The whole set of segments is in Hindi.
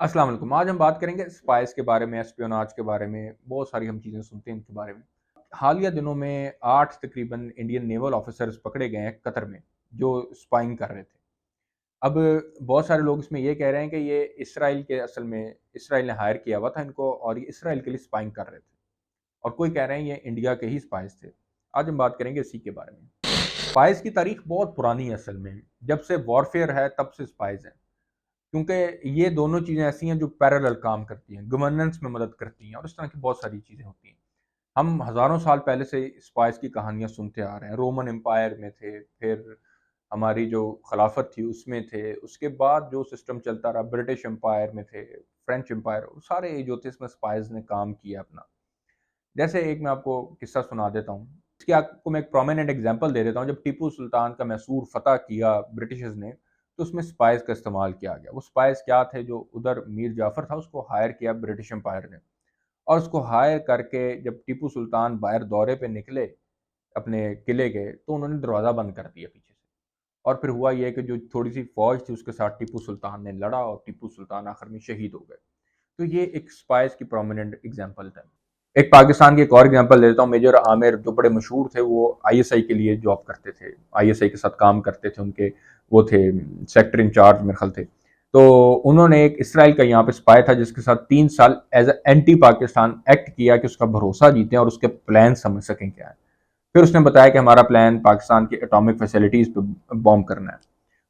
अस्सलाम वालेकुम। आज हम बात करेंगे स्पाइस के बारे में, एस्पियोनाज के बारे में, बहुत सारी हम चीज़ें सुनते हैं इनके बारे में। हालिया दिनों में 8 तकरीबन इंडियन नेवल ऑफ़िसर्स पकड़े गए हैं कतर में, जो स्पाइंग कर रहे थे। अब बहुत सारे लोग इसमें ये कह रहे हैं कि ये इसराइल के असल में इसराइल ने हायर किया हुआ था इनको और ये इसराइल के लिए स्पाइंग कर रहे थे और कोई कह रहे हैं ये इंडिया के ही स्पाइस थे। आज हम बात करेंगे इसी के बारे में। स्पाइस की तारीख बहुत पुरानी है असल में, जब से वॉरफेयर है तब से स्पाइस हैं। क्योंकि ये दोनों चीज़ें ऐसी हैं जो पैरेलल काम करती हैं, गवर्नेंस में मदद करती हैं और इस तरह की बहुत सारी चीज़ें होती हैं। हम हज़ारों साल पहले से स्पाइस की कहानियाँ सुनते आ रहे हैं। रोमन एम्पायर में थे, फिर हमारी जो खिलाफत थी उसमें थे, उसके बाद जो सिस्टम चलता रहा ब्रिटिश एम्पायर में थे, फ्रेंच एम्पायर, सारे जो थे इसमें स्पाइस ने काम किया अपना। जैसे एक मैं आपको किस्सा सुना देता हूँ। इसकी आपको मैं एक प्रोमिनेंट एग्जांपल दे देता हूँ। जब टीपू सुल्तान का मैसूर फतह किया ब्रिटिशर्स ने, तो उसमें स्पाइस का इस्तेमाल किया गया। वो स्पाइस क्या थे, जो उधर मीर जाफ़र था उसको हायर किया ब्रिटिश एम्पायर ने और उसको हायर करके जब टीपू सुल्तान बाहर दौरे पे निकले अपने किले के, तो उन्होंने दरवाज़ा बंद कर दिया पीछे से। और फिर हुआ ये कि जो थोड़ी-सी फ़ौज थी उसके साथ टीपू सुल्तान ने लड़ा और टीपू सुल्तान आखिर में शहीद हो गए। तो ये एक स्पाइस की प्रोमिनेंट एग्जांपल था। एक पाकिस्तान की एक और एग्जांपल देता हूँ। मेजर आमिर जो बड़े मशहूर थे, वो आईएसआई के लिए जॉब करते थे, आईएसआई के साथ काम करते थे। उनके वो थे सेक्टर इंचार्ज मेरे ख्याल थे। तो उन्होंने एक इसराइल का यहाँ पे स्पाई था जिसके साथ 3 साल एज एंटी पाकिस्तान एक्ट किया कि उसका भरोसा जीतें और उसके प्लान समझ सकें क्या है। फिर उसने बताया कि हमारा प्लान पाकिस्तान की एटॉमिक फैसिलिटीज़ पे बॉम्ब करना है।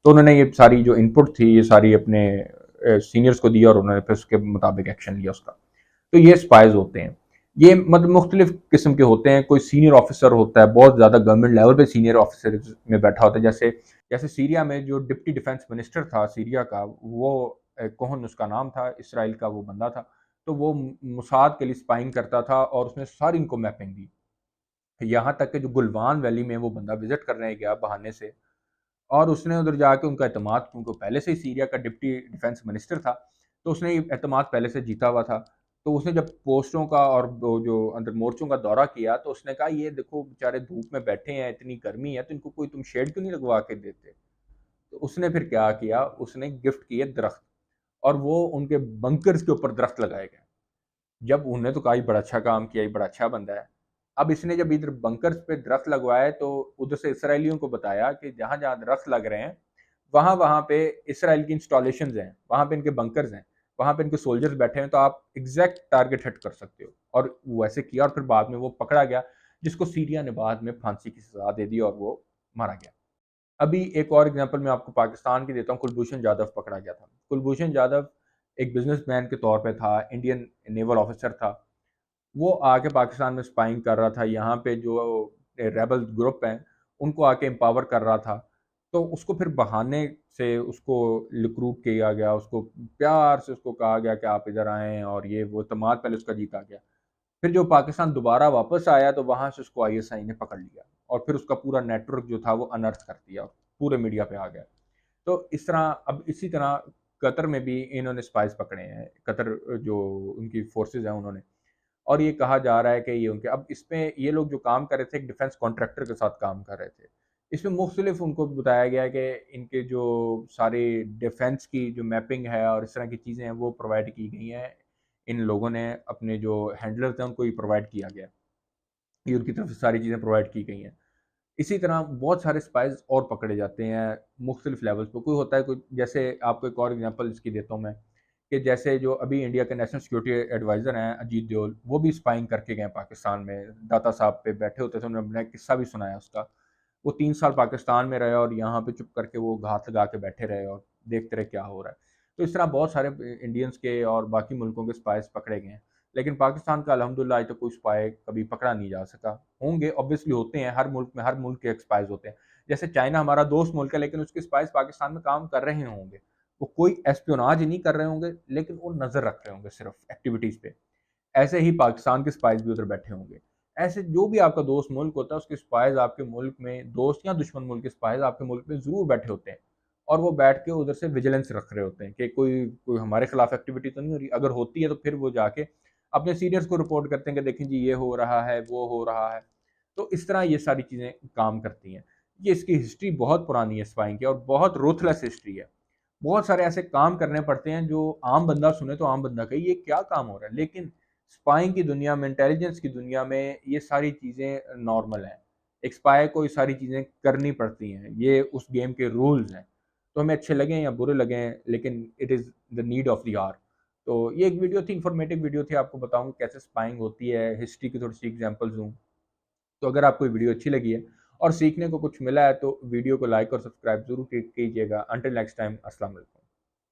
तो उन्होंने ये सारी जो इनपुट थी ये सारी अपने सीनियर्स को दी और उन्होंने फिर उसके मुताबिक एक्शन लिया उसका। तो ये स्पाइज होते हैं। ये मतलब मुख्तलिफ किस्म के होते हैं। कोई सीनियर ऑफिसर होता है, बहुत ज़्यादा गवर्नमेंट लेवल पे सीनियर ऑफिसर में बैठा होता है। जैसे जैसे सीरिया में जो डिप्टी डिफेंस मिनिस्टर था सीरिया का, वो कोहन उसका नाम था, इसराइल का वो बंदा था। तो वो मुसाद के लिए स्पाइंग करता था और उसने सारी इनको मैपिंग दी। यहाँ तक कि जो गुलवान वैली में वो बंदा विजिट करने गया बहाने से और उसने उधर जाके उनका एतमाद, क्योंकि पहले से ही सीरिया का डिप्टी डिफेंस मिनिस्टर था, तो उसने ये एतमाद पहले से जीता हुआ था। तो उसने जब पोस्टों का और वो जो अंदर मोर्चों का दौरा किया, तो उसने कहा ये देखो बेचारे धूप में बैठे हैं, इतनी गर्मी है, तो इनको कोई तुम शेड क्यों नहीं लगवा के देते। तो उसने फिर क्या किया, उसने गिफ्ट किए दरख्त और वो उनके बंकर्स के ऊपर दरख्त लगाए गए। जब उन्होंने तो कहा ये बड़ा अच्छा काम किया, ये बड़ा अच्छा बंदा है। अब इसने जब इधर बंकर्स पे दरख्त लगवाए, तो उधर से इसराइलियों को बताया कि जहाँ जहाँ दरख्त लग रहे हैं वहाँ वहाँ पे इसराइल की इंस्टॉलेशंस हैं, वहाँ पे इनके बंकर्स हैं, वहाँ पे इनके सोल्जर्स बैठे हैं, तो आप एग्जैक्ट टारगेट हिट कर सकते हो। और वो ऐसे किया और फिर बाद में वो पकड़ा गया, जिसको सीरिया ने बाद में फांसी की सजा दे दी और वो मारा गया। अभी एक और एग्जांपल मैं आपको पाकिस्तान की देता हूँ। कुलभूषण जाधव पकड़ा गया था। कुलभूषण जाधव एक बिजनेसमैन के तौर पे था, इंडियन नेवल ऑफिसर था। वो आके पाकिस्तान में स्पाइंग कर रहा था। यहाँ पे जो रेबल ग्रुप हैं उनको आके एम्पावर कर रहा था। तो उसको फिर बहाने से उसको रिक्रूट किया गया, उसको प्यार से उसको कहा गया कि आप इधर आएँ और ये वो एतमाद पहले उसका जीता गया। फिर जो पाकिस्तान दोबारा वापस आया तो वहाँ से उसको आईएसआई ने पकड़ लिया और फिर उसका पूरा नेटवर्क जो था वो अनर्थ कर दिया, पूरे मीडिया पे आ गया। तो इस तरह अब इसी तरह कतर में भी इन्होंने स्पाइस पकड़े हैं। कतर जो उनकी फोर्सेज़ हैं उन्होंने, और ये कहा जा रहा है कि ये उनके अब इसमें ये लोग जो काम कर रहे थे एक डिफेंस कॉन्ट्रैक्टर के साथ काम कर रहे थे। इसमें मुख्तलिफ उनको बताया गया है कि इनके जो सारी डिफेंस की जो मैपिंग है और इस तरह की चीज़ें हैं वो प्रोवाइड की गई हैं। इन लोगों ने अपने जो हैंडलर थे उनको ये प्रोवाइड किया गया। ये उनकी तरफ से सारी चीज़ें प्रोवाइड की गई हैं। इसी तरह बहुत सारे स्पाइस और पकड़े जाते हैं मुख्तलिफ लेवल्स पे। कोई होता है कोई, जैसे आपको एक और एग्जांपल इसकी देता हूँ मैं, कि जैसे जो अभी इंडिया के नेशनल सिक्योरिटी एडवाइज़र हैं अजीत डोभाल, वो भी स्पाइंग करके गए पाकिस्तान में। दाता साहब पे बैठे होते थे, उन्होंने अपना एक किस्सा भी सुनाया उसका। वो 3 साल पाकिस्तान में रहे और यहाँ पे चुप करके वो घात लगा के बैठे रहे और देखते रहे क्या हो रहा है। तो इस तरह बहुत सारे इंडियंस के और बाकी मुल्कों के स्पाइस पकड़े गए हैं। लेकिन पाकिस्तान का अल्हम्दुलिल्लाह आज तक कोई स्पाई कभी पकड़ा नहीं जा सका। होंगे, ऑब्वियसली होते हैं, हर मुल्क में हर मुल्क के स्पाइस होते हैं। जैसे चाइना हमारा दोस्त मुल्क है, लेकिन उसके स्पाइस पाकिस्तान में काम कर रहे होंगे। वो कोई एस्पियोनाज ही नहीं कर रहे होंगे, लेकिन वो नज़र रख रहे होंगे सिर्फ एक्टिविटीज़ पे। ऐसे ही पाकिस्तान के स्पाइस भी उधर बैठे होंगे। ऐसे जो भी आपका दोस्त मुल्क होता है उसके स्पाइस आपके मुल्क में, दोस्त या दुश्मन मुल्क के स्पाइस आपके मुल्क में ज़रूर बैठे होते हैं और वो बैठ के उधर से विजिलेंस रख रहे होते हैं कि कोई कोई हमारे खिलाफ एक्टिविटी तो नहीं हो रही। अगर होती है तो फिर वो जाके अपने सीनियर्स को रिपोर्ट करते हैं कि देखें जी ये हो रहा है, वो हो रहा है। तो इस तरह ये सारी चीज़ें काम करती हैं। ये इसकी हिस्ट्री बहुत पुरानी है स्पाइंग की और बहुत रूथलेस हिस्ट्री है। बहुत सारे ऐसे काम करने पड़ते हैं जो आम बंदा सुने तो आम बंदा कहे ये क्या काम हो रहा है, लेकिन स्पाइंग की दुनिया में, इंटेलिजेंस की दुनिया में ये सारी चीज़ें नॉर्मल हैं। एक स्पाई को ये सारी चीज़ें करनी पड़ती हैं, ये उस गेम के रूल्स हैं। तो हमें अच्छे लगें या बुरे लगें, लेकिन it is the need of the hour. तो ये एक वीडियो थी, इन्फॉर्मेटिव वीडियो थी, आपको बताऊँगा कैसे स्पाइंग होती है, हिस्ट्री की थोड़ी-सी एग्ज़ाम्पल्स दूँ। तो अगर आपको ये वीडियो अच्छी लगी है और सीखने को कुछ मिला है तो वीडियो को लाइक और सब्सक्राइब ज़रूर कीजिएगा। अंटिल नेक्स्ट टाइम, अस्सलाम वालेकुम।